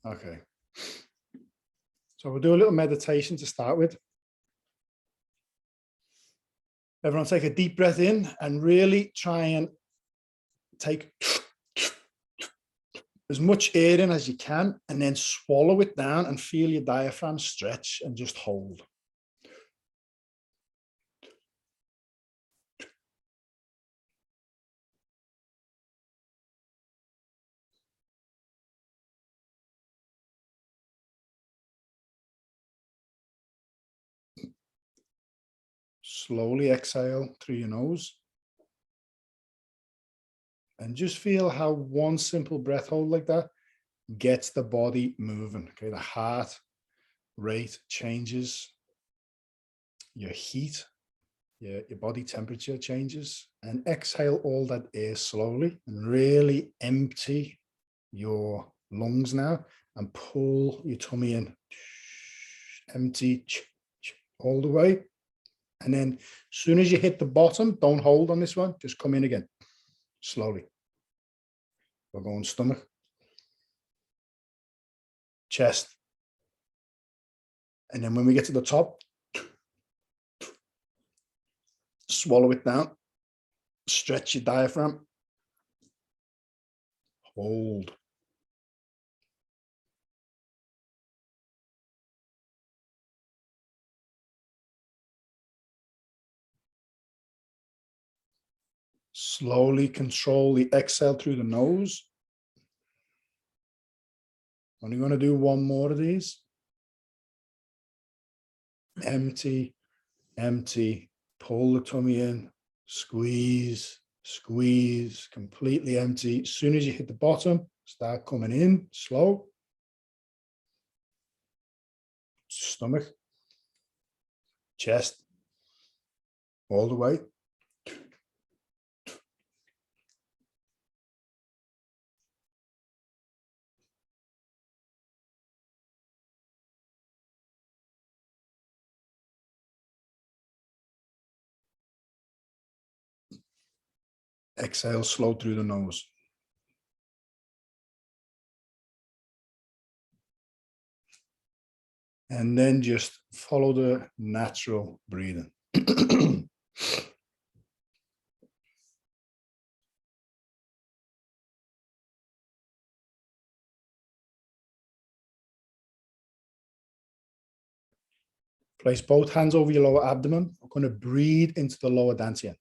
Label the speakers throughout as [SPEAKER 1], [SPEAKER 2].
[SPEAKER 1] Okay. So we'll do a little meditation to start with. Everyone take a deep breath in and really try and take as much air in as you can, and then swallow it down and feel your diaphragm stretch and just hold. Slowly exhale through your nose. And just feel how one simple breath hold like that gets the body moving. Okay, the heart rate changes, your heat, your body temperature changes, and exhale all that air slowly and really empty your lungs now and pull your tummy in. Empty all the way. And then as soon as you hit the bottom, don't hold on this one, just come in again, slowly. We're going stomach, chest. And then when we get to the top, swallow it down, stretch your diaphragm, hold. Slowly control the exhale through the nose. Only going to do one more of these. Empty, empty, pull the tummy in, squeeze, squeeze, completely empty. As soon as you hit the bottom, start coming in, slow. Stomach, chest, all the way. Exhale slow through the nose. And then just follow the natural breathing. Place both hands over your lower abdomen. We're going to breathe into the lower dantian.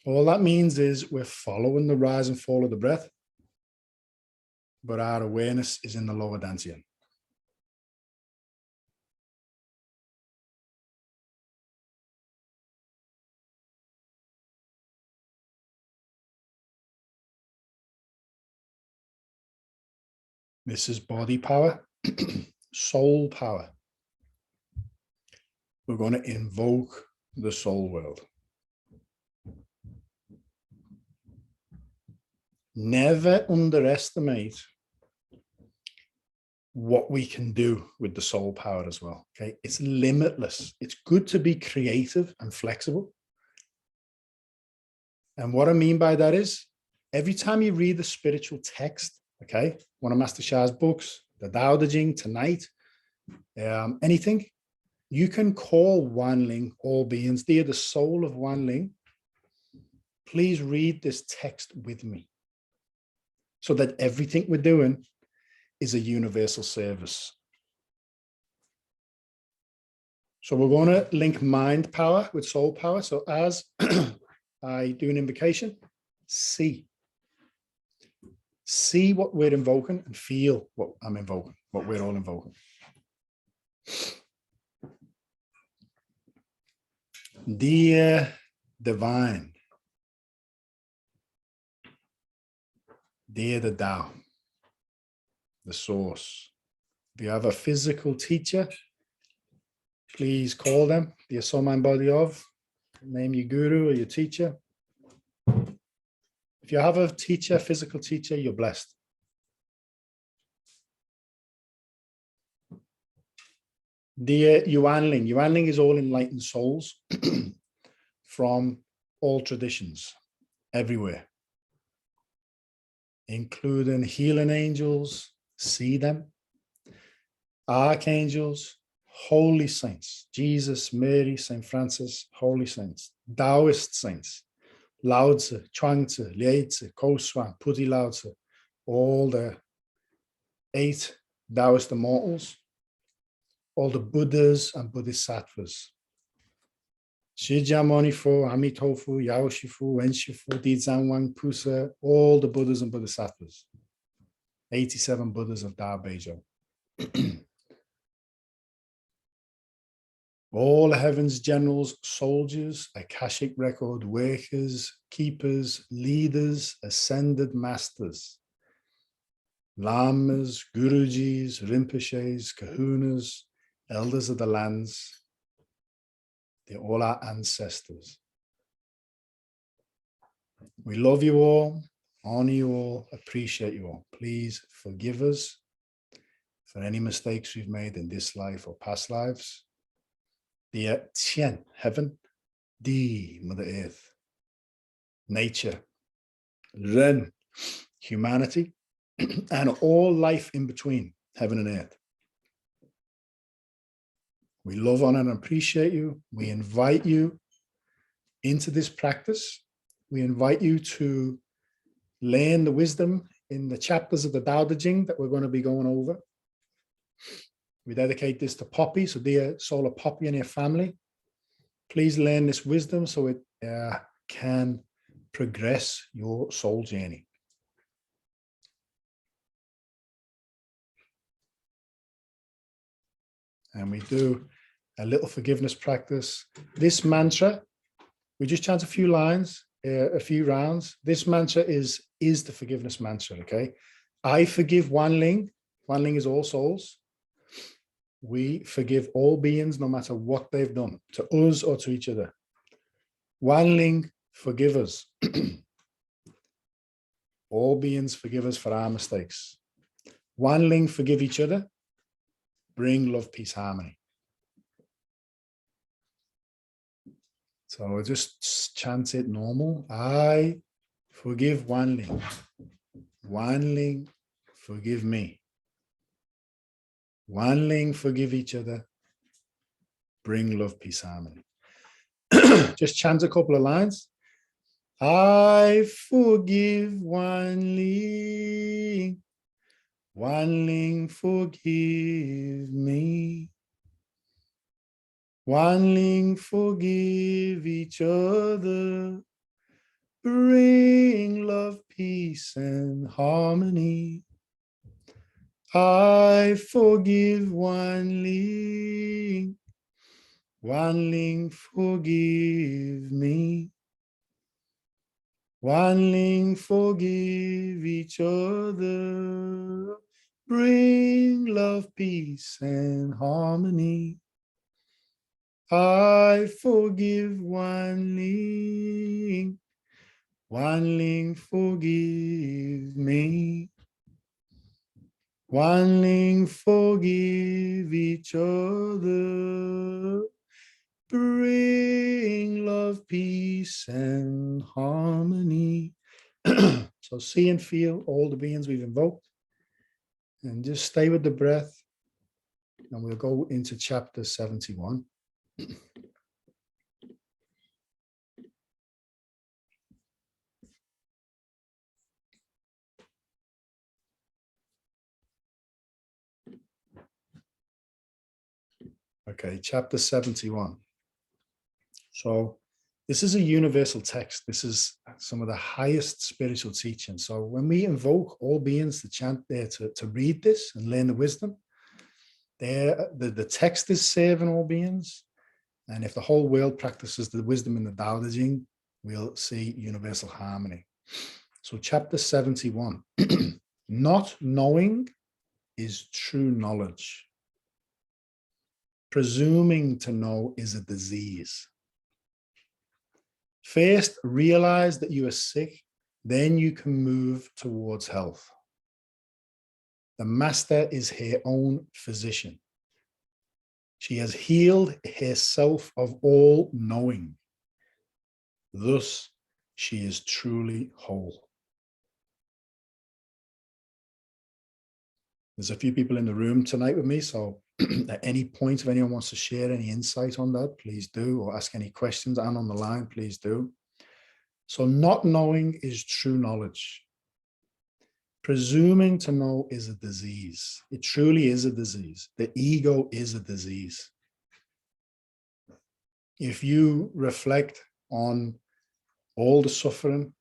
[SPEAKER 1] All that means is we're following the rise and fall of the breath, but our awareness is in the lower dantian. This is body power, soul power. We're going to invoke the soul world. Never underestimate what we can do with the soul power as well. Okay, it's limitless. It's good to be creative and flexible. And what I mean by that is, every time you read the spiritual text, okay, one of Master Sha's books, the Tao Te Ching, tonight, anything, you can call Wan Ling all beings. They are the soul of Wan Ling. Please read this text with me, so that everything we're doing is a universal service. So we're going to link mind power with soul power. So as I do an invocation, see what we're invoking and feel what I'm invoking, what we're all invoking. Dear Divine, dear the Tao, the source. If you have a physical teacher, please call them, the soul, mind, body of, name your guru or your teacher. If you have a teacher, physical teacher, you're blessed. Dear Yuan Ling is all enlightened souls from all traditions, everywhere. including healing angels, see them, archangels, holy saints, Jesus, Mary, St. Francis, holy saints, Taoist saints, Lao Tzu, Chuang Tzu, Liei Tzu, Koswan, Puti Lao Tzu, all the 8 Taoist immortals, all the Buddhas and Bodhisattvas, Shijiamoni Fu, Amitofu, Yao Shifu, Wen Shifu, Dizanwang, Pusa, all the Buddhas and Bodhisattvas, 87 Buddhas of Tao Beijo. All the heavens, generals, soldiers, Akashic record workers, keepers, leaders, ascended masters, lamas, gurujis, rinpoches, kahunas, elders of the lands, they're all our ancestors. We love you all, honor you all, appreciate you all. Please forgive us for any mistakes we've made in this life or past lives. The Tian, heaven, Di, Mother Earth, nature, Ren, humanity, and all life in between heaven and earth. We love, honor, and appreciate you. We invite you into this practice. We invite you to learn the wisdom in the chapters of the Tao Te Ching that we're going to be going over. We dedicate this to Poppy, so dear soul of Poppy and your family, please learn this wisdom so it can progress your soul journey. And we do a little forgiveness practice. This mantra, we just chant a few lines, a few rounds. This mantra is the forgiveness mantra, okay? I forgive Wan Ling. Wan Ling is all souls. We forgive all beings, no matter what they've done, to us or to each other. Wan Ling, forgive us. All beings forgive us for our mistakes. Wan Ling, forgive each other. Bring love, peace, harmony. So we'll just chant it normal. I forgive Wan Ling. Wan Ling, forgive me. Wan Ling, forgive each other. Bring love, peace, harmony. Just chant a couple of lines. I forgive Wan Ling. Wan Ling, forgive me. Wan Ling, forgive each other. Bring love, peace, and harmony. I forgive Wan Ling. Wan Ling, forgive me. Wan Ling, forgive each other. Bring love, peace, and harmony. I forgive Wan Ling. Wan Ling, forgive me. Wan Ling, forgive each other. Bring love, peace, and harmony. So see and feel all the beings we've invoked. And just stay with the breath. And we'll go into chapter 71. Okay, chapter 71. So this is a universal text. This is some of the highest spiritual teaching. So when we invoke all beings to chant there, to read this and learn the wisdom, the text is serving all beings. And if the whole world practices the wisdom in the Tao Te Ching, we'll see universal harmony. So chapter 71, not knowing is true knowledge. Presuming to know is a disease. First, realize that you are sick, then you can move towards health. The master is her own physician. She has healed herself of all knowing. Thus, she is truly whole. There's a few people in the room tonight with me, so at any point, if anyone wants to share any insight on that, please do, or ask any questions, and on the line, please do. So not knowing is true knowledge. Presuming to know is a disease. It truly is a disease. The ego is a disease. If you reflect on all the suffering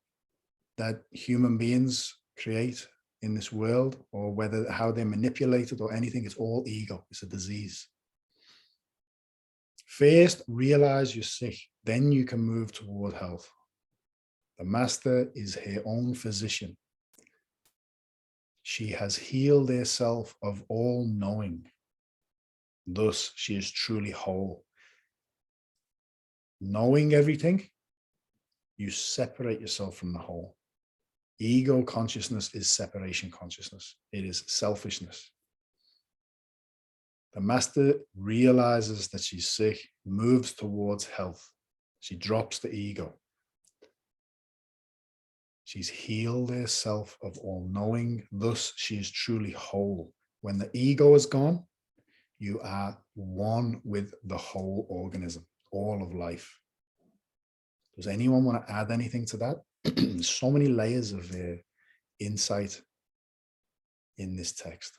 [SPEAKER 1] that human beings create in this world, or whether how they're manipulated or anything, it's all ego. It's a disease. First, realize you're sick, then you can move toward health. The master is her own physician. She has healed herself of all knowing. Thus, she is truly whole. Knowing everything, you separate yourself from the whole. Ego consciousness is separation consciousness. It is selfishness. The master realizes that she's sick, moves towards health. She drops the ego. She's healed herself of all knowing. Thus, she is truly whole. When the ego is gone, you are one with the whole organism, all of life. Does anyone want to add anything to that? So many layers of insight in this text.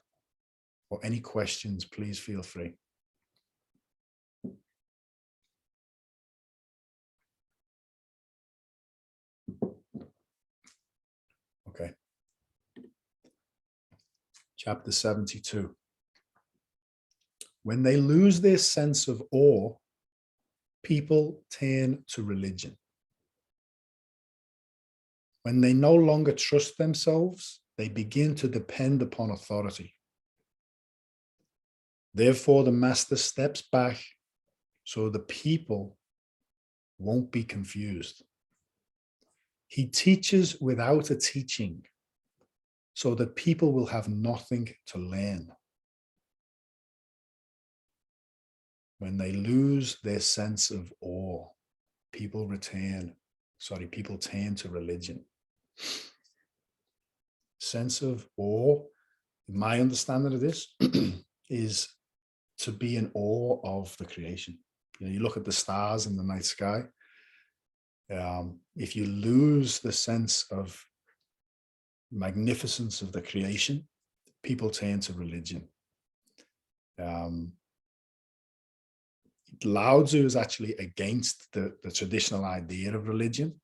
[SPEAKER 1] Or any questions, please feel free. Okay. Chapter 72. When they lose their sense of awe, people turn to religion. When they no longer trust themselves, they begin to depend upon authority. Therefore, the master steps back so the people won't be confused. He teaches without a teaching, so that people will have nothing to learn. When they lose their sense of awe, people turn to religion. Sense of awe, my understanding of this, is to be in awe of the creation. You know, you look at the stars in the night sky. If you lose the sense of magnificence of the creation, people turn to religion. Lao Tzu is actually against the traditional idea of religion.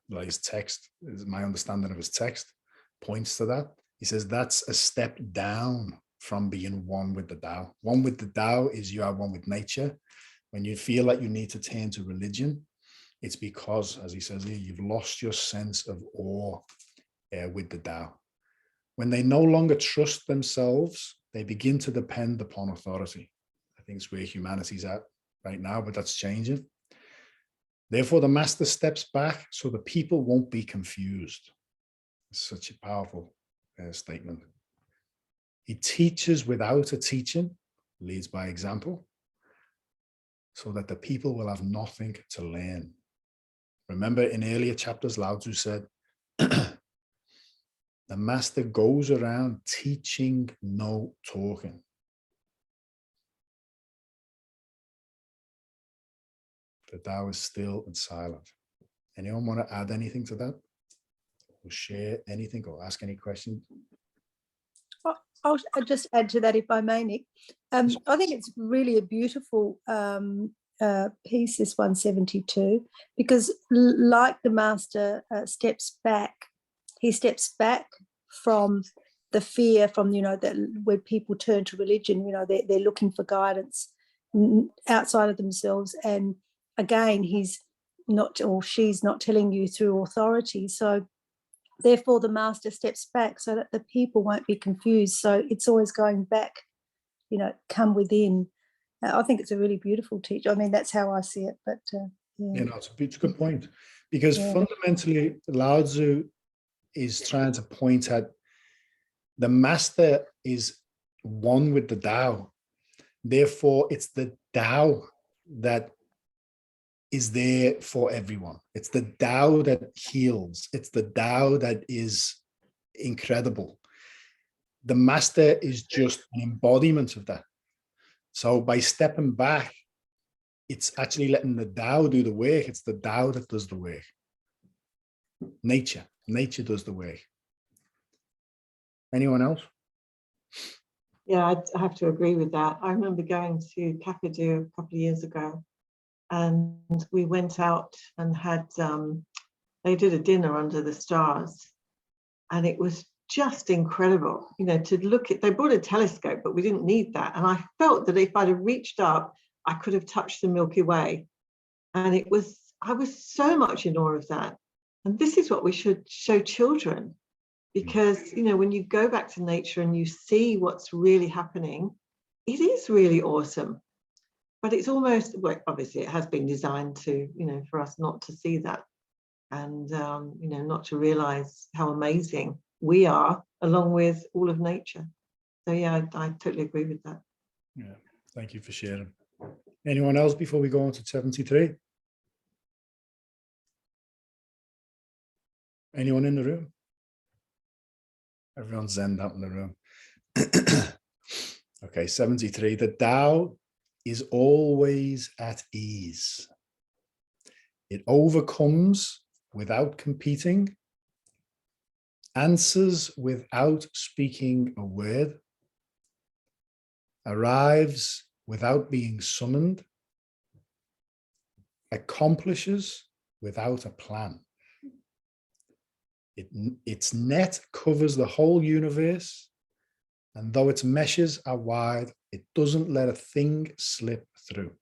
[SPEAKER 1] Like his text, my understanding of his text points to that. He says that's a step down from being one with the Tao. One with the Tao is you are one with nature. When you feel like you need to turn to religion, it's because, as he says here, you've lost your sense of awe with the Tao. When they no longer trust themselves, they begin to depend upon authority. I think it's where humanity's at right now, but that's changing. Therefore, the master steps back so the people won't be confused. It's such a powerful statement. He teaches without a teaching, leads by example, so that the people will have nothing to learn. Remember in earlier chapters, Lao Tzu said, the master goes around teaching, no talking. The Tao is still and silent. Anyone want to add anything to that? Or share anything or ask any questions?
[SPEAKER 2] I'll just add to that if I may, Nick. I think it's really a beautiful piece, this 172, because like the master steps back, he steps back from the fear, from, that when people turn to religion, they're looking for guidance outside of themselves. And again, he's not, or she's not telling you through authority. So therefore, the master steps back so that the people won't be confused. So it's always going back, come within. I think it's a really beautiful teach. I mean, that's how I see it. But yeah.
[SPEAKER 1] It's a good point, because fundamentally, Lao Tzu is trying to point at the master is one with the Tao. Therefore, it's the Tao that is there for everyone. It's the Tao that heals. It's the Tao that is incredible. the master is just an embodiment of that. So by stepping back, it's actually letting the Tao do the work. It's the Tao that does the work. Nature does the work. Anyone else?
[SPEAKER 3] Yeah, I have to agree with that. I remember going to Kakadu a couple of years ago, and we went out and had, they did a dinner under the stars, and it was just incredible, you know, to look at, they brought a telescope, but we didn't need that. And I felt that if I'd have reached up, I could have touched the Milky Way. And I was so much in awe of that. And this is what we should show children, because, you know, when you go back to nature and you see what's really happening, it is really awesome. But it's almost, well, obviously it has been designed to, you know, for us not to see that, and, you know, not to realize how amazing we are along with all of nature. So yeah, I totally agree with that.
[SPEAKER 1] Yeah, thank you for sharing. Anyone else before we go on to 73? Anyone in the room? Everyone's zened out in the room. Okay, 73. The Tao is always at ease. It overcomes without competing, answers without speaking a word, arrives without being summoned, accomplishes without a plan. Its net covers the whole universe, and though its meshes are wide, it doesn't let a thing slip through.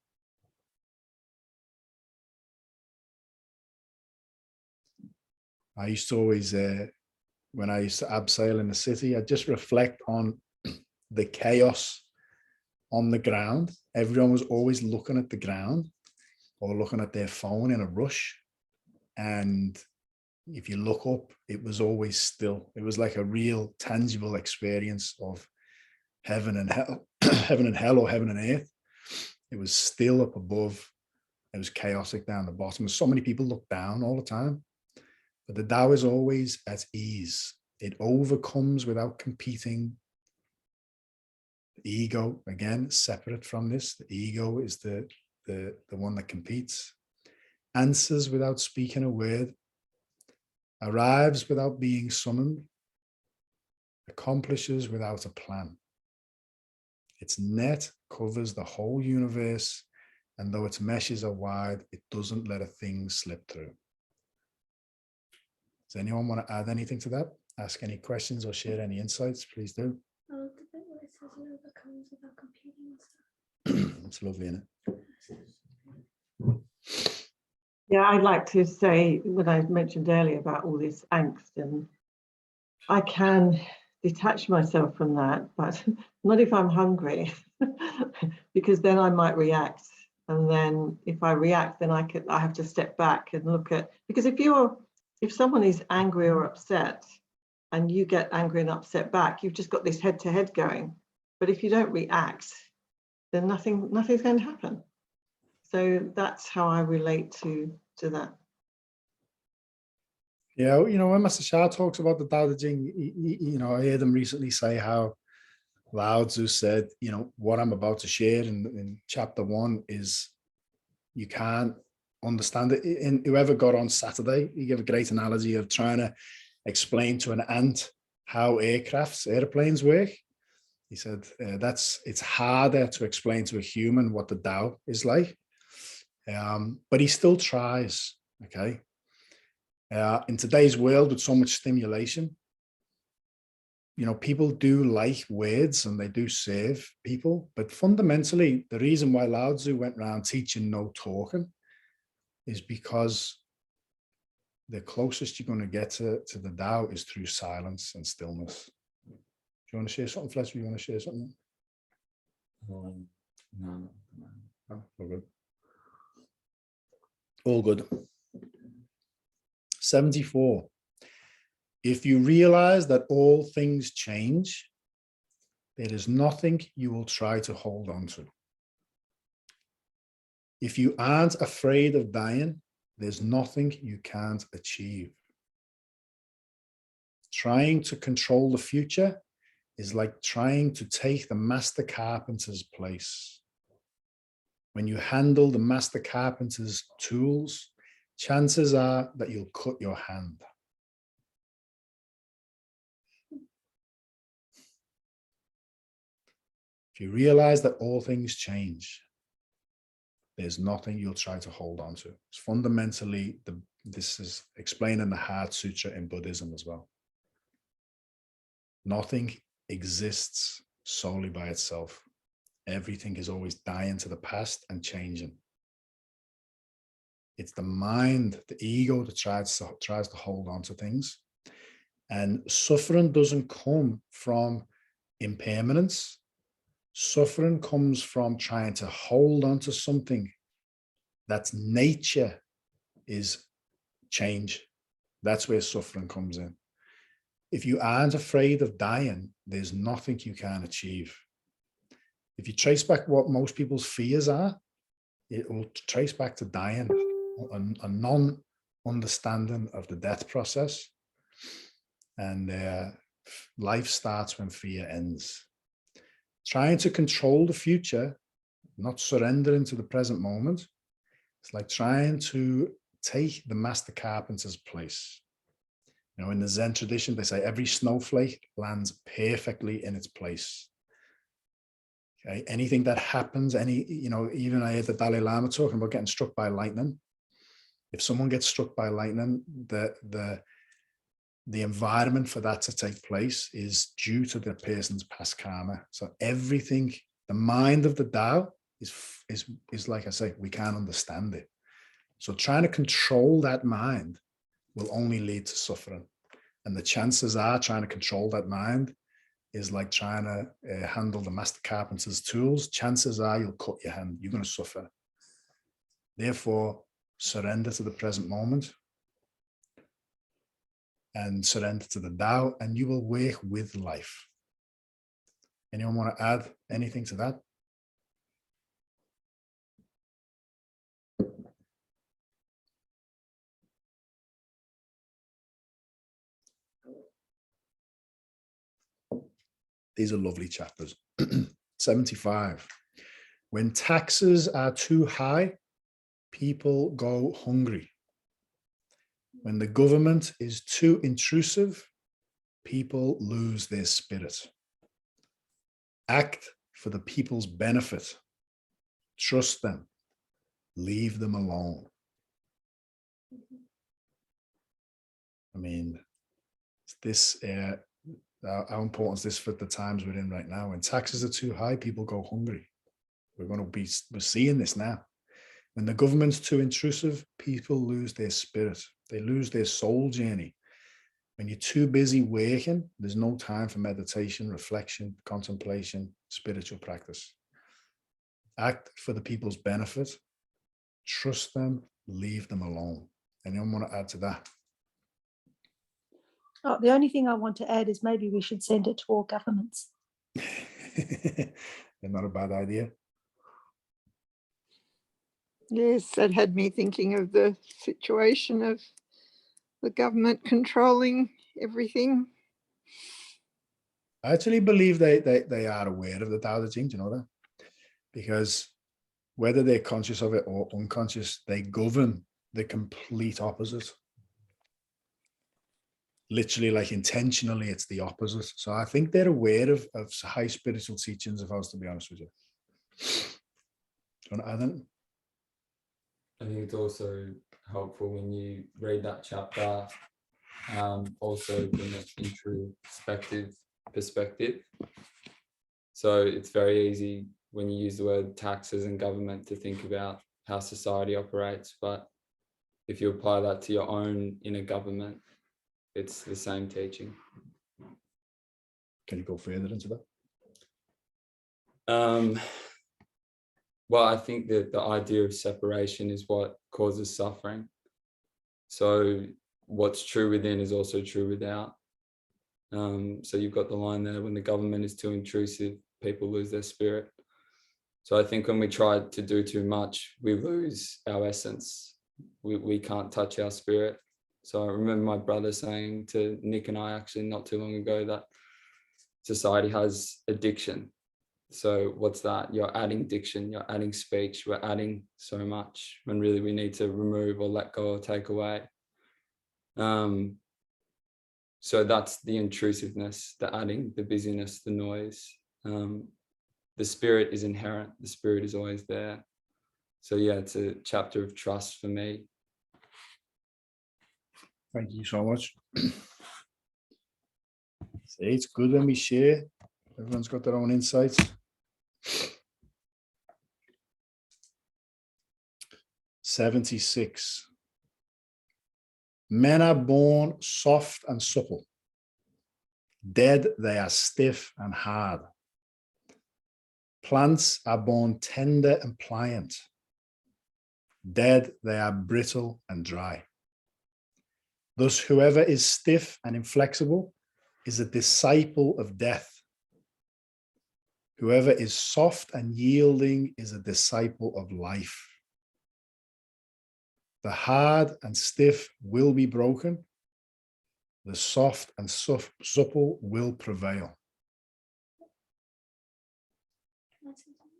[SPEAKER 1] I used to always, when I used to abseil in the city, I'd just reflect on the chaos on the ground. Everyone was always looking at the ground or looking at their phone in a rush. And if you look up, it was always still. It was like a real tangible experience of heaven and hell, heaven and hell, or heaven and earth. It was still up above. It was chaotic down the bottom. So many people look down all the time. But the Tao is always at ease. It overcomes without competing. The ego, again, separate from this. The ego is the one that competes. Answers without speaking a word. Arrives without being summoned. Accomplishes without a plan. Its net covers the whole universe, and though its meshes are wide, it doesn't let a thing slip through. Does anyone want to add anything to that? Ask any questions or share any insights, please do.
[SPEAKER 4] Oh, the bit where it says it overcomes without competing and stuff.
[SPEAKER 1] It's lovely, isn't it?
[SPEAKER 3] Yeah, I'd like to say what I mentioned earlier about all this angst, and I can detach myself from that, but not if I'm hungry, because then I might react. And then if I react, then I have to step back and look at, because if someone is angry or upset and you get angry and upset back, you've just got this head-to-head going. But if you don't react, then nothing's going to happen. So that's how I relate to that.
[SPEAKER 1] Yeah, you know, when Master Sha talks about the Tao Te Ching, you know, I heard him recently say how Lao Tzu said, you know, what I'm about to share in chapter 1 is you can't understand it. And whoever got on Saturday, he gave a great analogy of trying to explain to an ant how airplanes work. He said it's harder to explain to a human what the Tao is like, but he still tries. Okay, in today's world with so much stimulation, you know, people do like words and they do serve people, but fundamentally, the reason why Lao Tzu went around teaching no talking is because the closest you're going to get to the Tao is through silence and stillness. Do you want to share something, Fletcher? You want to share something? No. Oh, all good. All good. 74. If you realize that all things change, there is nothing you will try to hold on to. If you aren't afraid of dying, there's nothing you can't achieve. Trying to control the future is like trying to take the master carpenter's place. When you handle the master carpenter's tools, chances are that you'll cut your hand. If you realize that all things change, there's nothing you'll try to hold on to. It's fundamentally, this is explained in the Heart Sutra in Buddhism as well. Nothing exists solely by itself. Everything is always dying to the past and changing. It's the mind, the ego, that tries to hold on to things. And suffering doesn't come from impermanence. Suffering comes from trying to hold on to something that's nature is change. That's where suffering comes in. If you aren't afraid of dying, there's nothing you can achieve. If you trace back what most people's fears are, it will trace back to dying, a non-understanding of the death process. And life starts when fear ends. Trying to control the future, not surrendering to the present moment, it's like trying to take the master carpenter's place. You know, in the Zen tradition, they say every snowflake lands perfectly in its place. Okay, anything that happens, even I heard the Dalai Lama talking about getting struck by lightning. If someone gets struck by lightning, the environment for that to take place is due to the person's past karma. So everything, the mind of the Tao is like I say, we can't understand it. So trying to control that mind will only lead to suffering. And the chances are trying to control that mind is like trying to handle the master carpenter's tools. Chances are you'll cut your hand, you're going to suffer. Therefore, surrender to the present moment and surrender to the Tao, and you will work with life. Anyone want to add anything to that? These are lovely chapters. 75. When taxes are too high, people go hungry. When the government is too intrusive, people lose their spirit. Act for the people's benefit. Trust them. Leave them alone. I mean, this how important is this for the times we're in right now? When taxes are too high, people go hungry. We're seeing this now. When the government's too intrusive, people lose their spirit. They lose their soul journey. When you're too busy working, there's no time for meditation, reflection, contemplation, spiritual practice. Act for the people's benefit. Trust them, leave them alone. Anyone want to add to that?
[SPEAKER 2] Oh, the only thing I want to add is maybe we should send it to all governments.
[SPEAKER 1] Not a bad idea.
[SPEAKER 5] Yes, that had me thinking of the situation of the government controlling everything.
[SPEAKER 1] I actually believe they are aware of the Tao Te Ching, do you know that? Because whether they're conscious of it or unconscious, they govern the complete opposite. Literally, like intentionally, it's the opposite. So I think they're aware of high spiritual teachings, if I was to be honest with you. Do you want to add anything?
[SPEAKER 6] I think it's also helpful when you read that chapter, also from an introspective perspective. So it's very easy when you use the word taxes and government to think about how society operates. But if you apply that to your own inner government, it's the same teaching.
[SPEAKER 1] Can you go further into that?
[SPEAKER 6] Well, I think that the idea of separation is what causes suffering. So what's true within is also true without. So you've got the line there, when the government is too intrusive, people lose their spirit. So I think when we try to do too much, we lose our essence. We can't touch our spirit. So I remember my brother saying to Nick and I actually not too long ago that society has addiction. So what's that? You're adding diction, you're adding speech, we're adding so much when really we need to remove or let go or take away. So that's the intrusiveness, the adding, the busyness, the noise. The spirit is inherent, the spirit is always there. So yeah, it's a chapter of trust for me.
[SPEAKER 1] Thank you so much. See, it's good when we share. Everyone's got their own insights. '76. Men are born soft and supple. Dead, they are stiff and hard. Plants are born tender and pliant. Dead, they are brittle and dry. Thus, whoever is stiff and inflexible is a disciple of death. Whoever is soft and yielding is a disciple of life. The hard and stiff will be broken. The soft and supple will prevail.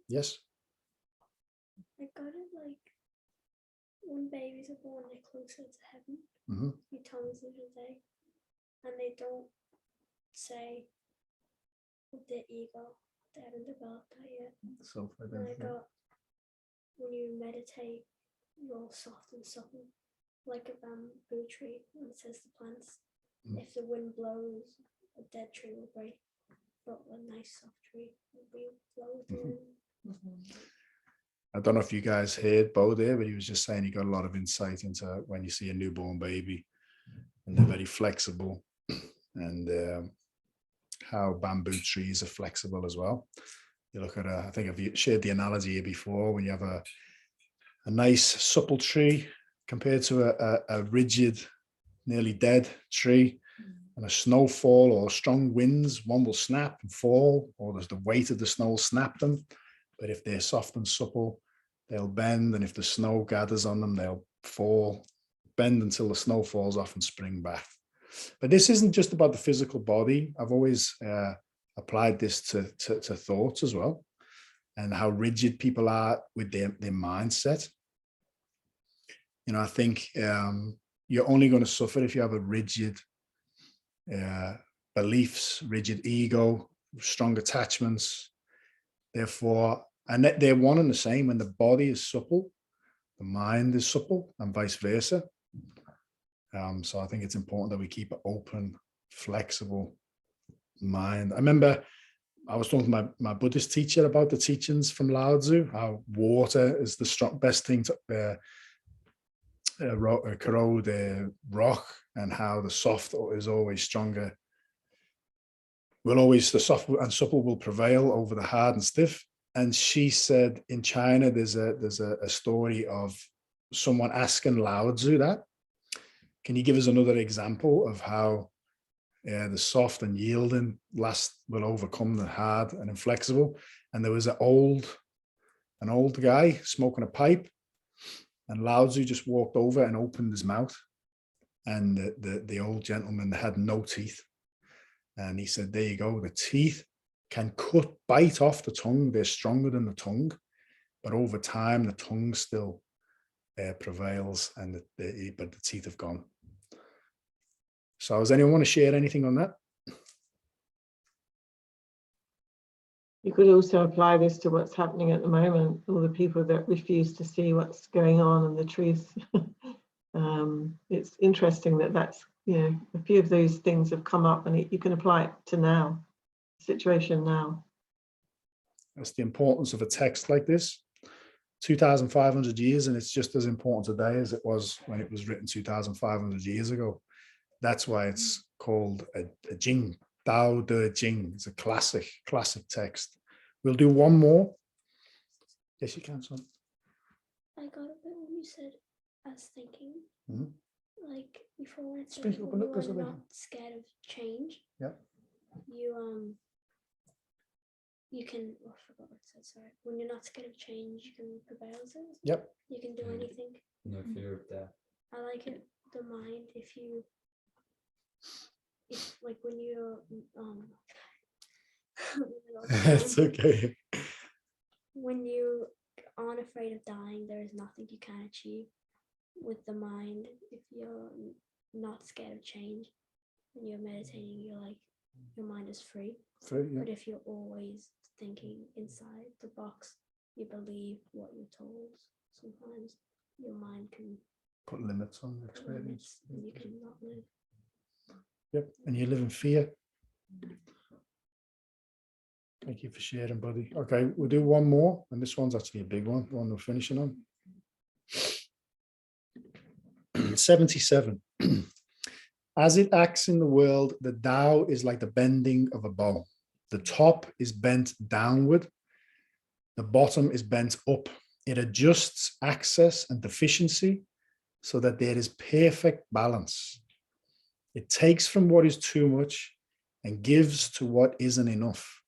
[SPEAKER 1] Yes.
[SPEAKER 4] I got it like when babies are born, they're closer to heaven.
[SPEAKER 1] Mhm.
[SPEAKER 4] You told me the other day, and they don't say with their ego, they haven't developed that yet. And I got when you meditate, you're all soft and supple, like a bamboo tree. And it says the plants, if the wind blows, a dead tree will break, but a nice soft tree will be blow with the wind.
[SPEAKER 1] I don't know if you guys heard Bo there, but he was just saying he got a lot of insight into when you see a newborn baby and they're very flexible, and how bamboo trees are flexible as well. You look at I think I've shared the analogy here before, when you have a nice supple tree compared to a rigid, nearly dead tree, and a snowfall or strong winds, one will snap and fall, or there's the weight of the snow will snap them. But if they're soft and supple, they'll bend, and if the snow gathers on them, they'll fall, bend until the snow falls off and spring back. But this isn't just about the physical body. I've always applied this to thoughts as well, and how rigid people are with their mindset. You know, I think you're only going to suffer if you have a rigid beliefs, rigid ego, strong attachments. Therefore, and they're one and the same. When the body is supple, the mind is supple, and vice versa. So I think it's important that we keep an open, flexible mind. I remember I was talking to my Buddhist teacher about the teachings from Lao Tzu, how water is the best thing to corrode rock, and how the soft is always stronger. The soft and supple will prevail over the hard and stiff. And she said in China, there's a story of someone asking Lao Tzu that. Can you give us another example of how the soft and yielding will overcome the hard and inflexible? And there was an old guy smoking a pipe, and Lao Tzu just walked over and opened his mouth, and the old gentleman had no teeth. And he said, there you go, the teeth can bite off the tongue. They're stronger than the tongue, but over time, the tongue still prevails, and but the teeth have gone. So does anyone want to share anything on that?
[SPEAKER 3] You could also apply this to what's happening at the moment, all the people that refuse to see what's going on and the truth. It's interesting that's, a few of those things have come up, and you can apply it to now, situation now.
[SPEAKER 1] That's the importance of a text like this. 2,500 years, and it's just as important today as it was when it was written 2,500 years ago. That's why it's called a Jing, Tao Te Ching. It's a classic text. We'll do one more. Yes, you can, son.
[SPEAKER 4] I got a bit when you said, I was thinking, like before when it said,
[SPEAKER 1] Speak up a
[SPEAKER 4] when
[SPEAKER 1] little,
[SPEAKER 4] you are not scared of change,
[SPEAKER 1] yeah,
[SPEAKER 4] you can, I forgot what it said, sorry. When you're not scared of change, you can prevail.
[SPEAKER 1] Yep.
[SPEAKER 4] You can do anything.
[SPEAKER 6] No fear of death.
[SPEAKER 4] I like it, the mind, if like when you're,
[SPEAKER 1] It's okay.
[SPEAKER 4] When you aren't afraid of dying, there is nothing you can't achieve with the mind. If you're not scared of change, when you're meditating, you're like, your mind is free. But if you're always thinking inside the box, you believe what you're told. Sometimes your mind can
[SPEAKER 1] Put limits on the
[SPEAKER 4] put limits
[SPEAKER 1] experience.
[SPEAKER 4] and you cannot live.
[SPEAKER 1] Yep, and you live in fear. Thank you for sharing, buddy. Okay, we'll do one more, and this one's actually a big one, the one we're finishing on. 77. As it acts in the world, the Tao is like the bending of a bow. The top is bent downward. The bottom is bent up. It adjusts access and deficiency so that there is perfect balance. It takes from what is too much and gives to what isn't enough.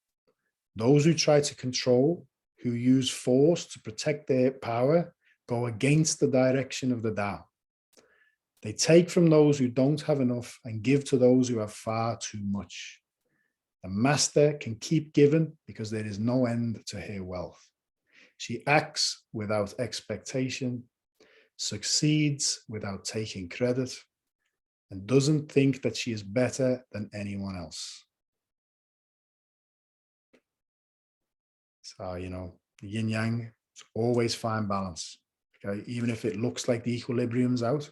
[SPEAKER 1] Those who try to control, who use force to protect their power, go against the direction of the Tao. They take from those who don't have enough and give to those who have far too much. The master can keep giving because there is no end to her wealth. She acts without expectation, succeeds without taking credit, and doesn't think that she is better than anyone else. So, the yin yang, always find balance. Okay, even if it looks like the equilibrium's out,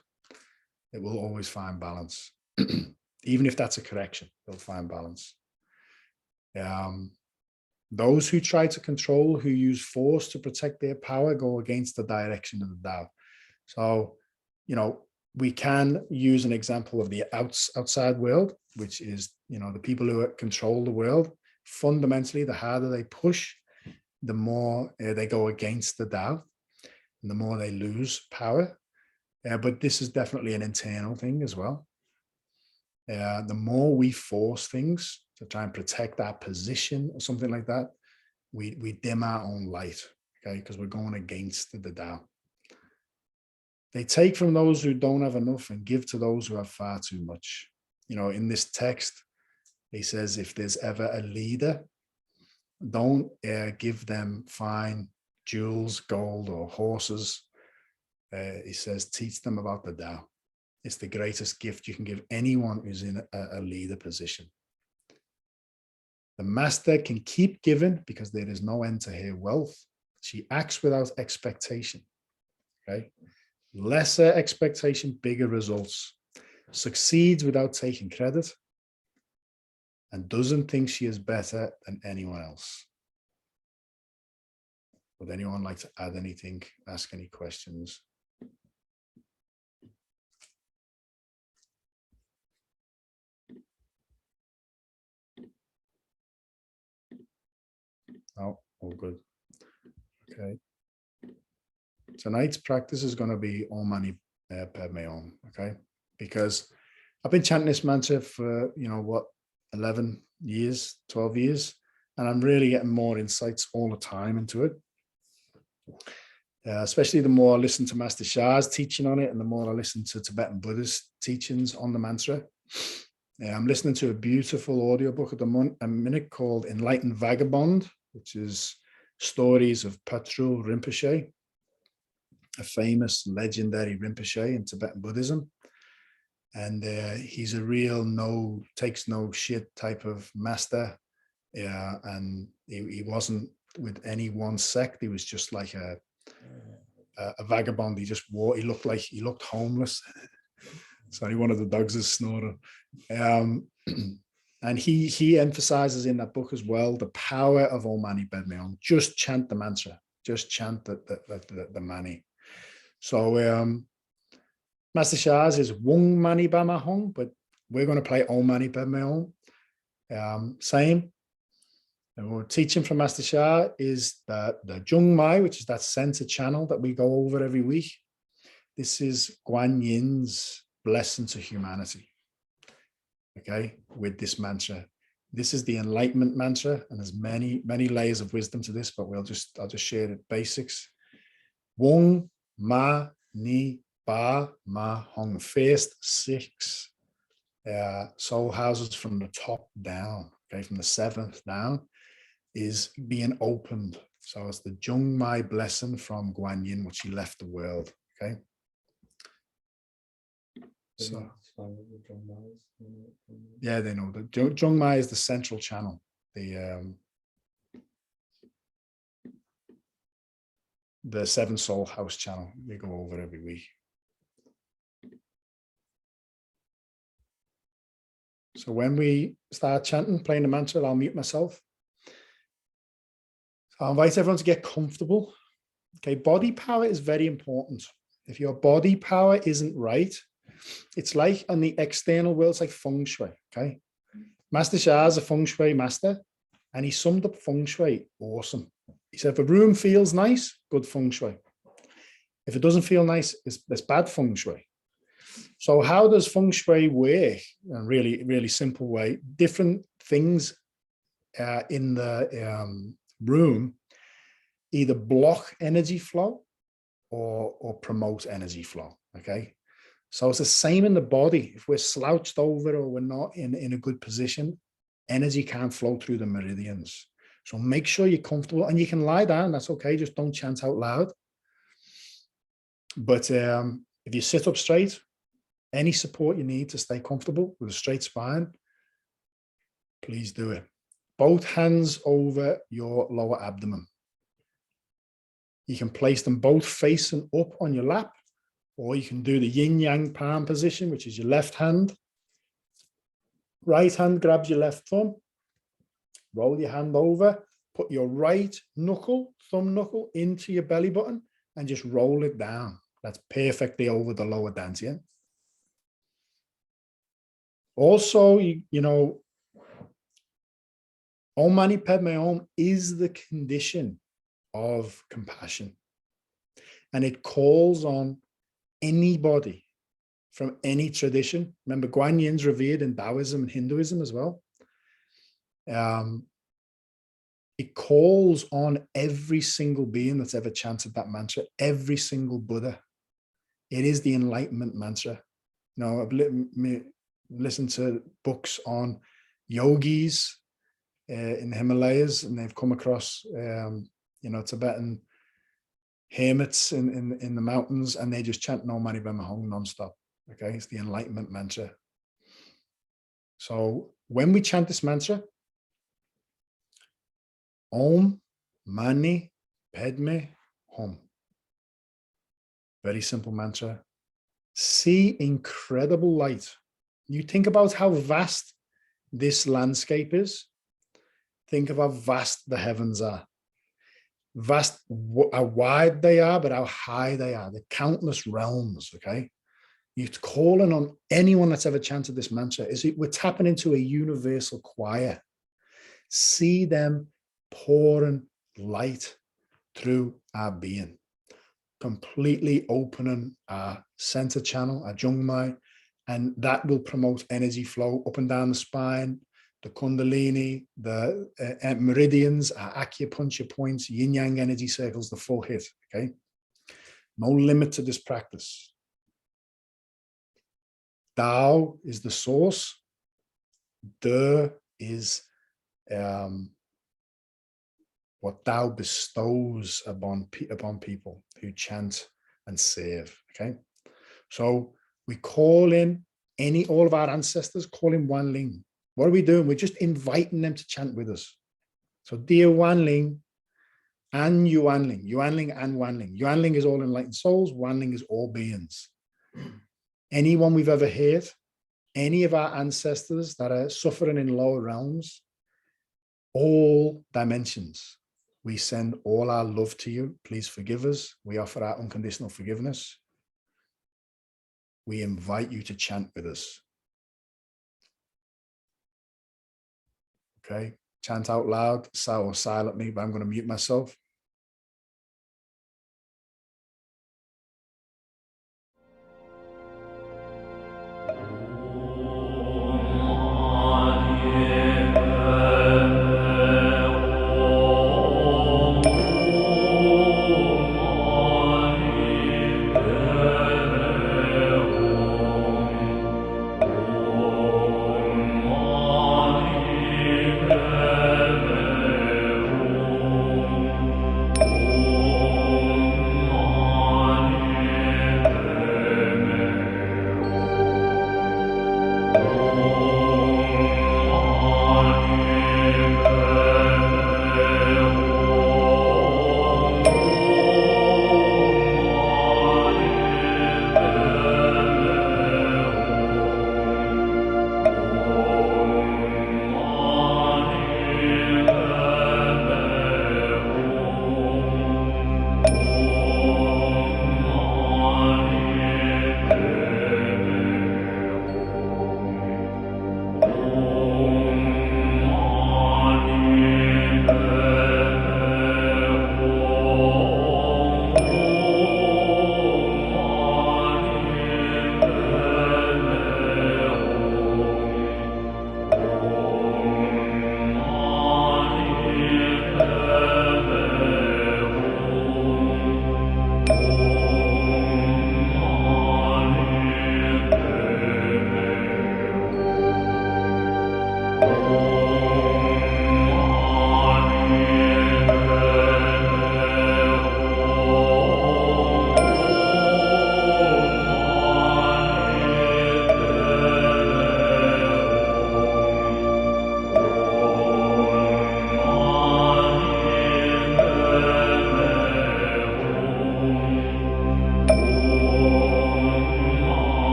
[SPEAKER 1] it will always find balance. Even if that's a correction, they'll find balance. Those who try to control, who use force to protect their power, go against the direction of the Tao. So, we can use an example of the outside world, which is, the people who control the world. Fundamentally, the harder they push, the more they go against the Tao, and the more they lose power. But this is definitely an internal thing as well. The more we force things to try and protect our position or something like that, we dim our own light, okay? Because we're going against the Tao. They take from those who don't have enough and give to those who have far too much. In this text, he says, if there's ever a leader, don't give them fine jewels, gold, or horses. He says, teach them about the Tao. It's the greatest gift you can give anyone who's in a leader position. The master can keep giving because there is no end to her wealth. She acts without expectation. Okay. Lesser expectation, bigger results. Succeeds without taking credit. And doesn't think she is better than anyone else. Would anyone like to add anything, ask any questions? Oh, all good. Okay. Tonight's practice is going to be Om Mani Padme Hum, okay? Because I've been chanting this mantra for, 11 years, 12 years, and I'm really getting more insights all the time into it. Especially the more I listen to Master Shah's teaching on it and the more I listen to Tibetan Buddhist teachings on the mantra. I'm listening to a beautiful audiobook at the minute called Enlightened Vagabond, which is stories of Patrul Rinpoche, a famous legendary Rinpoche in Tibetan Buddhism. And he's a real takes no shit type of master. And he wasn't with any one sect. He was just like a vagabond. He looked homeless. Sorry, one of the dogs is snoring. And he emphasizes in that book as well the power of Om Mani Padme Hum. Just chant the mantra. Just chant the Mani. So Master Shah's is Wung Mani Padme Hum, but we're going to play Om Mani Padme Hum. Same. And we're teaching from Master Shah is the Jung Mai, which is that center channel that we go over every week. This is Guan Yin's blessing to humanity. Okay, with this mantra. This is the enlightenment mantra, and there's many layers of wisdom to this, but I'll just share the basics. Wung Ma Ni Ba Ma Hong. First 6 soul houses from the top down, okay, from the seventh down, is being opened. So it's the Jung Mai blessing from Guan Yin, which he left the world, okay? So, yeah, they know that Jung Mai is the central channel, the seven soul house channel we go over every week. So when we start chanting, playing the mantra, I'll mute myself. So I'll invite everyone to get comfortable. Okay, body power is very important. If your body power isn't right, it's like on the external world, it's like feng shui, okay? Master Sha is a feng shui master, and he summed up feng shui awesome. He said, if a room feels nice, good feng shui. If it doesn't feel nice, it's bad feng shui. So how does feng shui work? In a really, really simple way. Different things in the room either block energy flow or promote energy flow, okay? So it's the same in the body. If we're slouched over or we're not in a good position, energy can't flow through the meridians. So make sure you're comfortable, and you can lie down, that's okay, just don't chant out loud. But if you sit up straight, any support you need to stay comfortable with a straight spine, please do it. Both hands over your lower abdomen. You can place them both facing up on your lap, or you can do the yin-yang palm position, which is your left hand. Right hand grabs your left thumb. Roll your hand over. Put your right knuckle, thumb knuckle, into your belly button and just roll it down. That's perfectly over the lower dantian. Also, you know, Om Mani Padme Om is the condition of compassion. And it calls on anybody from any tradition. Remember, Guan Yin's revered in Taoism and Hinduism as well. It calls on every single being that's ever chanted that mantra, every single Buddha. It is the enlightenment mantra. You know, I've listened to books on yogis in the Himalayas, and they've come across, you know, Tibetan hermits in the mountains, and they just chant Om Mani Padme Hum nonstop. Okay, it's the enlightenment mantra. So when we chant this mantra, Om Mani Padme Hum, very simple mantra. See incredible light. You think about how vast this landscape is. Think of how vast the heavens are. Vast, how wide they are, but how high they are. The countless realms, okay? You're calling on anyone that's ever chanted this mantra. We're tapping into a universal choir. See them pouring light through our being, completely opening our center channel, our Jung Mai, and that will promote energy flow up and down the spine, the Kundalini, the meridians, our acupuncture points, yin yang energy circles, the full hit. Okay, no limit to this practice. Tao is the source. De is what Tao bestows upon people who chant and serve. Okay, so we call in all of our ancestors, call in Wan Ling. What are we doing? We're just inviting them to chant with us. So dear Wan Ling and Yuan Ling and Wan Ling. Yuan Ling is all enlightened souls. Wan Ling is all beings. Anyone we've ever heard, any of our ancestors that are suffering in lower realms, all dimensions, we send all our love to you. Please forgive us. We offer our unconditional forgiveness. We invite you to chant with us. Okay, chant out loud, or silently, but I'm going to mute myself. Oh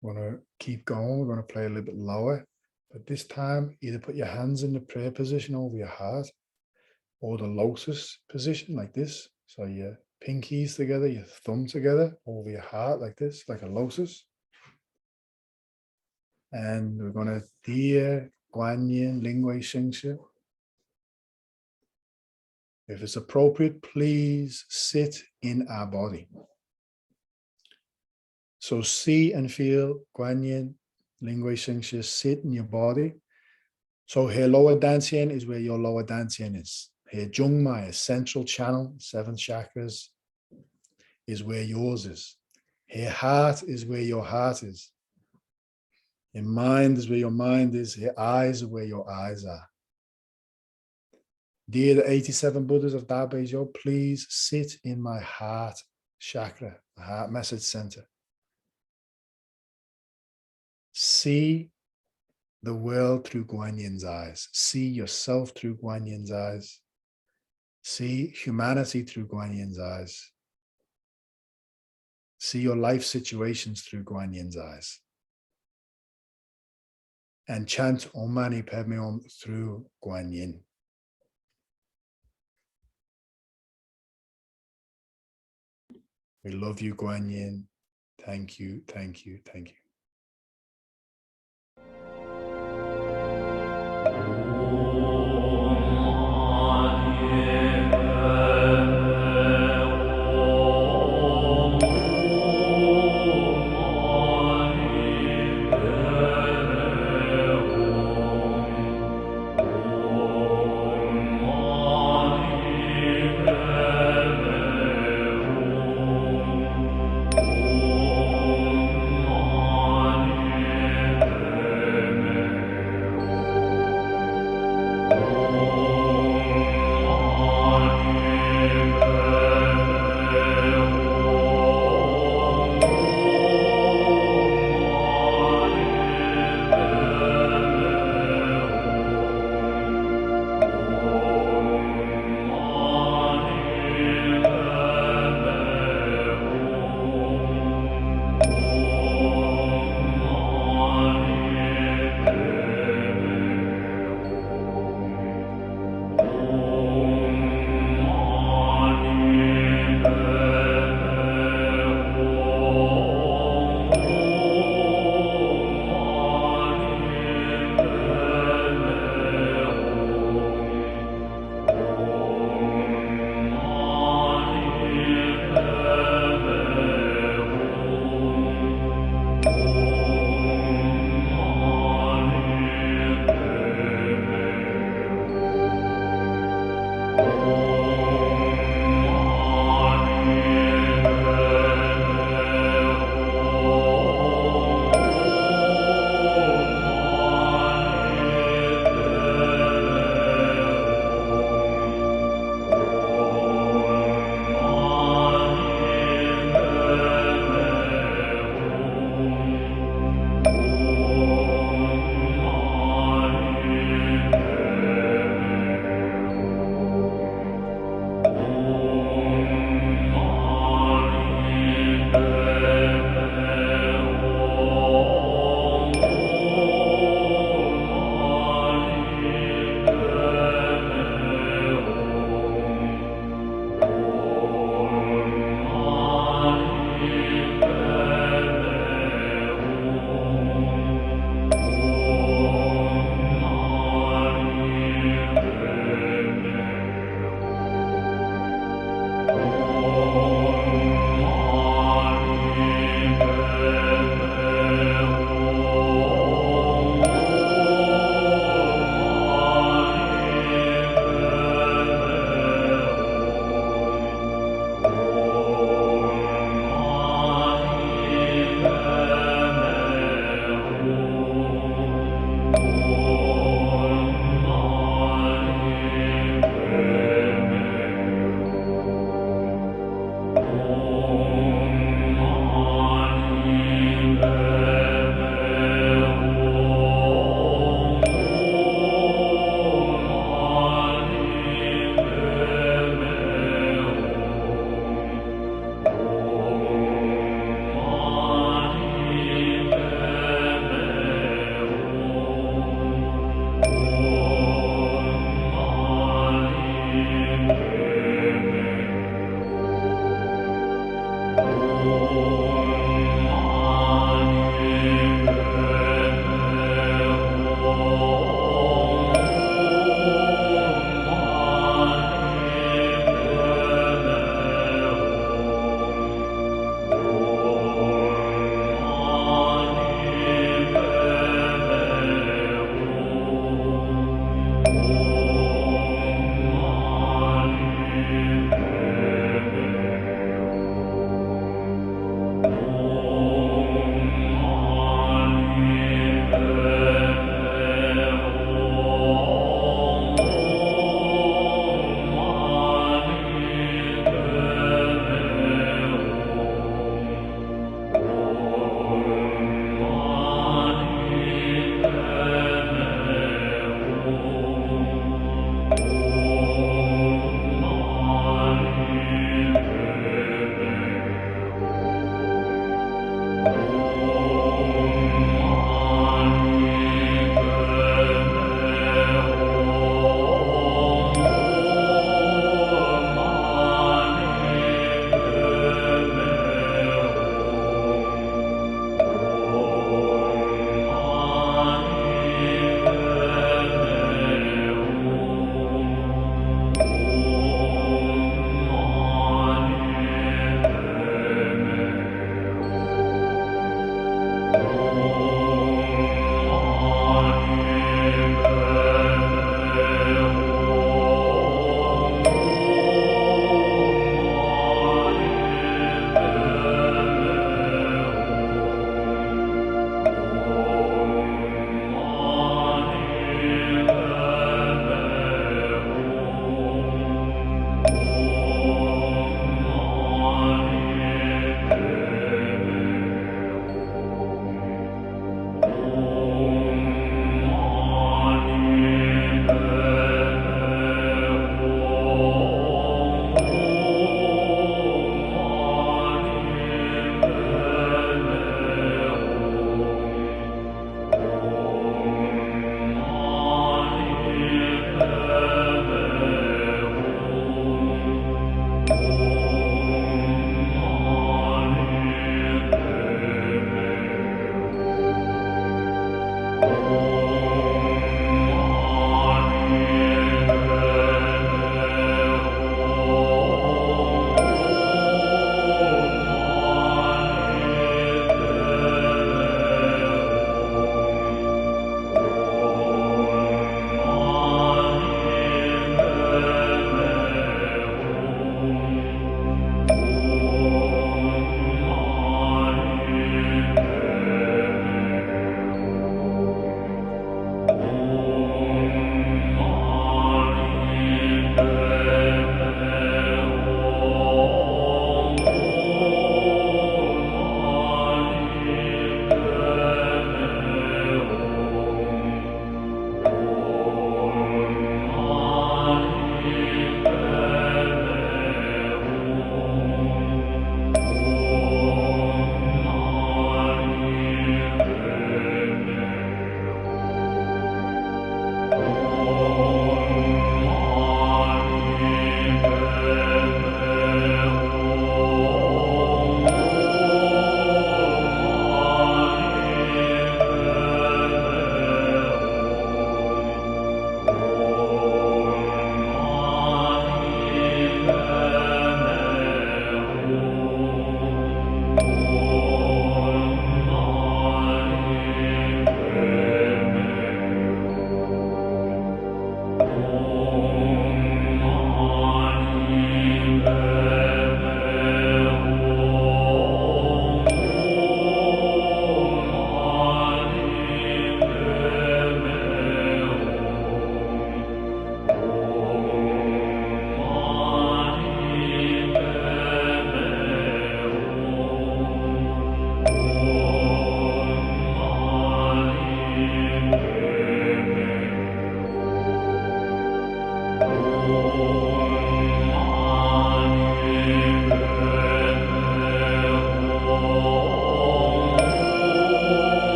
[SPEAKER 1] We're going to keep going. We're going to play a little bit lower. But this time, either put your hands in the prayer position over your heart or the lotus position like this. So your pinkies together, your thumb together over your heart like this, like a lotus. And we're going to Dear Guan Yin Lingwei Xingxi. If it's appropriate, please sit in our body. So see and feel Guan Yin Lingwei Xingxi sit in your body. So here lower dantian is where your lower dantian is. Here Zhongmai, central channel, 7 chakras, is where yours is. Here heart is where your heart is. Your mind is where your mind is. Your eyes are where your eyes are. Dear the 87 Buddhas of Tao Te Ching, please sit in my heart chakra, the heart message center. See the world through Guan Yin's eyes. See yourself through Guan Yin's eyes. See humanity through Guan Yin's eyes. See your life situations through Guan Yin's eyes. And chant Om Mani Padme Hum through Guan Yin. We love you, Guan Yin. Thank you, thank you, thank you.
[SPEAKER 7] Amen.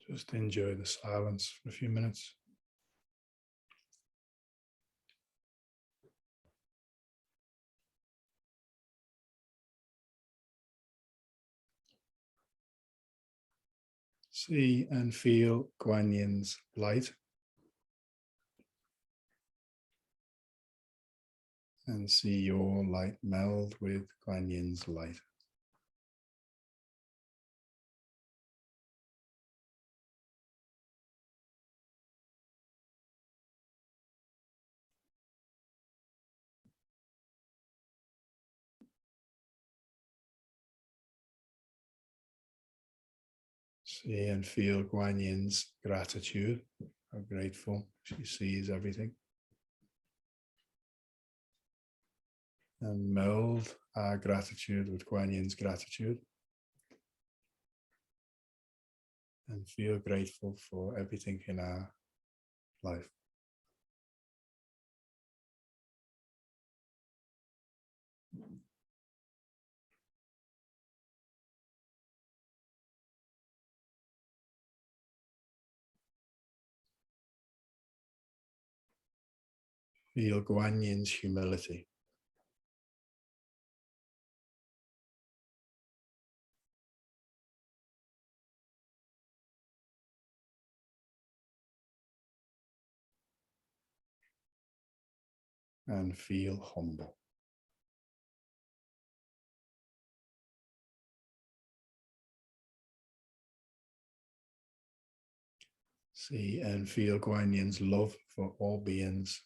[SPEAKER 1] Just enjoy the silence for a few minutes. See and feel Guan Yin's light. And see your light meld with Guan Yin's light. See and feel Guan Yin's gratitude, how grateful she sees everything. And meld our gratitude with Guan Yin's gratitude. And feel grateful for everything in our life. Feel Guan Yin's humility. And feel humble. See and feel Guan Yin's love for all beings.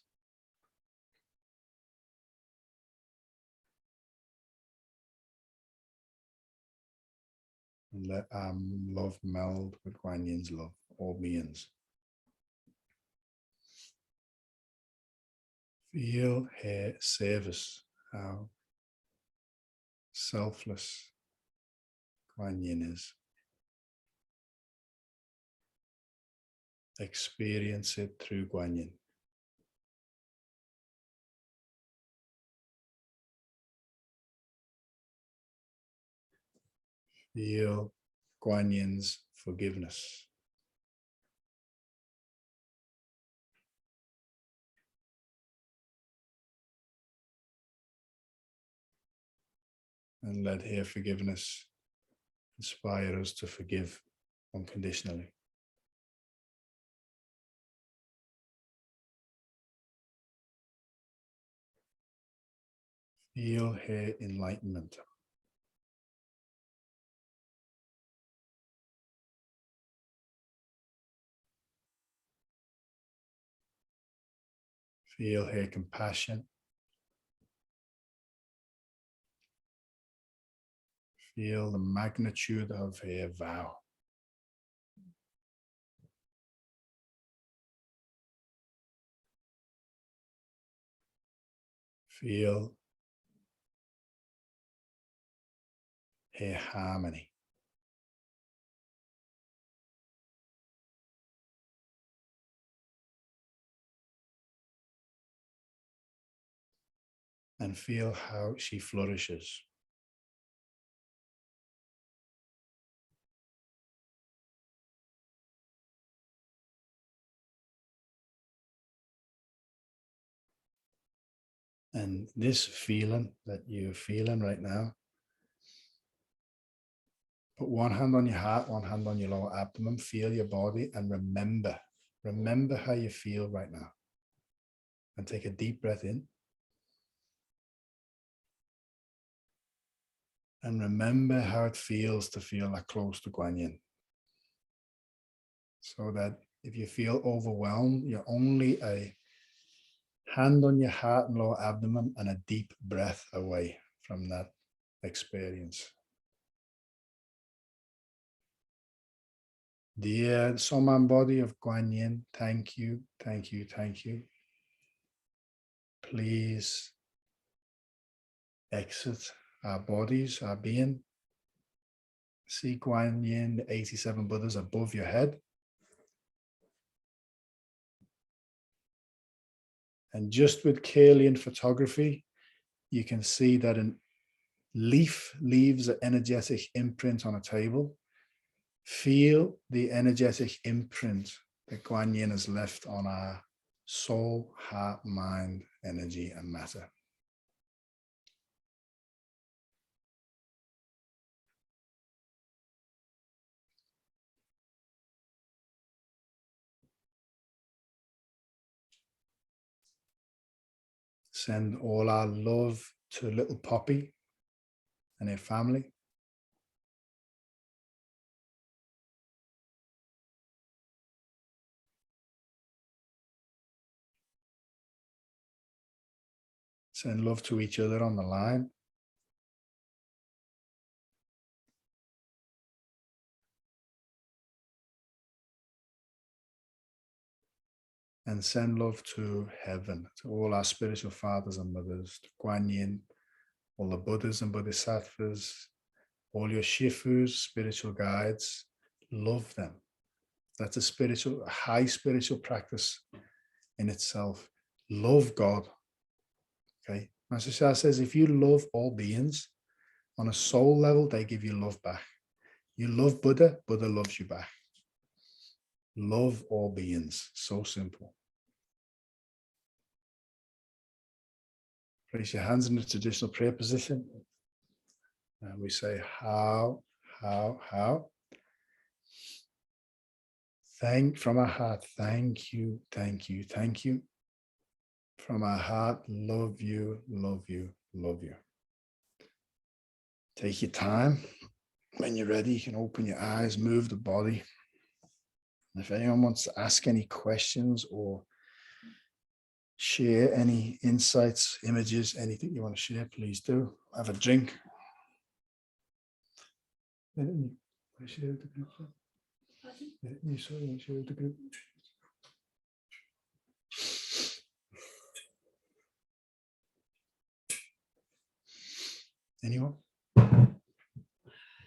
[SPEAKER 1] And let our love meld with Guan Yin's love for all beings. Feel her service, how selfless Guan Yin is. Experience it through Guan Yin. Feel Guan Yin's forgiveness. And let her forgiveness inspire us to forgive unconditionally. Feel her enlightenment. Feel her compassion. Feel the magnitude of her vow. Feel her harmony. And feel how she flourishes. And this feeling that you're feeling right now, put one hand on your heart, one hand on your lower abdomen, feel your body and remember how you feel right now. And take a deep breath in. And remember how it feels to feel that close to Guan Yin. So that if you feel overwhelmed, you're only a hand on your heart and lower abdomen and a deep breath away from that experience. Dear soul and body of Guan Yin, thank you, thank you, thank you. Please exit our bodies, our being. See Guan Yin, the 87 Buddhas above your head. And just with Kirlian photography, you can see that a leaf leaves an energetic imprint on a table. Feel the energetic imprint that Guan Yin has left on our soul, heart, mind, energy, and matter. Send all our love to little Poppy and her family. Send love to each other on the line. And send love to heaven, to all our spiritual fathers and mothers, to Guan Yin, all the Buddhas and Bodhisattvas, all your Shifus, spiritual guides. Love them. That's a high spiritual practice in itself. Love God. Okay. Master Shah says, if you love all beings on a soul level, they give you love back. You love Buddha, Buddha loves you back. Love all beings. So simple. Place your hands in the traditional prayer position. And we say, how. From our heart, thank you. From our heart, love you. Take your time. When you're ready, you can open your eyes, move the body. And if anyone wants to ask any questions or share any insights, images, anything you want to share, please do. Have a drink. Anyone?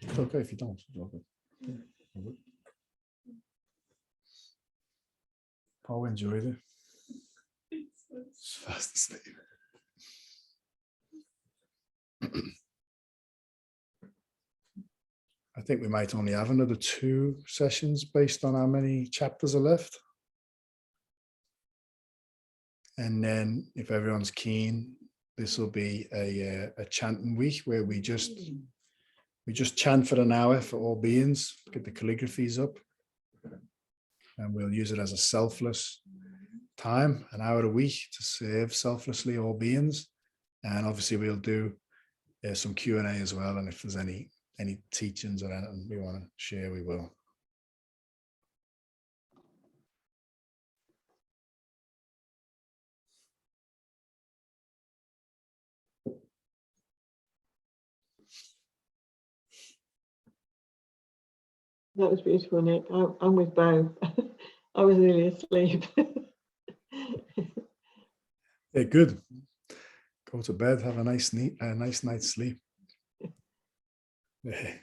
[SPEAKER 1] It's okay if you don't. It's okay. Paul enjoyed it. It's fast asleep. I think we might only have another 2 sessions based on how many chapters are left. And then if everyone's keen, this will be a chanting week where we just chant for an hour for all beings, get the calligraphies up. And we'll use it as a selfless time, an hour a week to serve selflessly all beings. And obviously we'll do some Q&A as well. And if there's any teachings or anything we want to share, we will.
[SPEAKER 3] That was beautiful, Nick. I'm with Bo. I was nearly asleep.
[SPEAKER 1] Yeah, good. Go to bed, have a nice night's sleep. Yeah.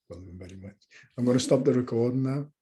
[SPEAKER 1] Well, very much. I'm going to stop the recording now.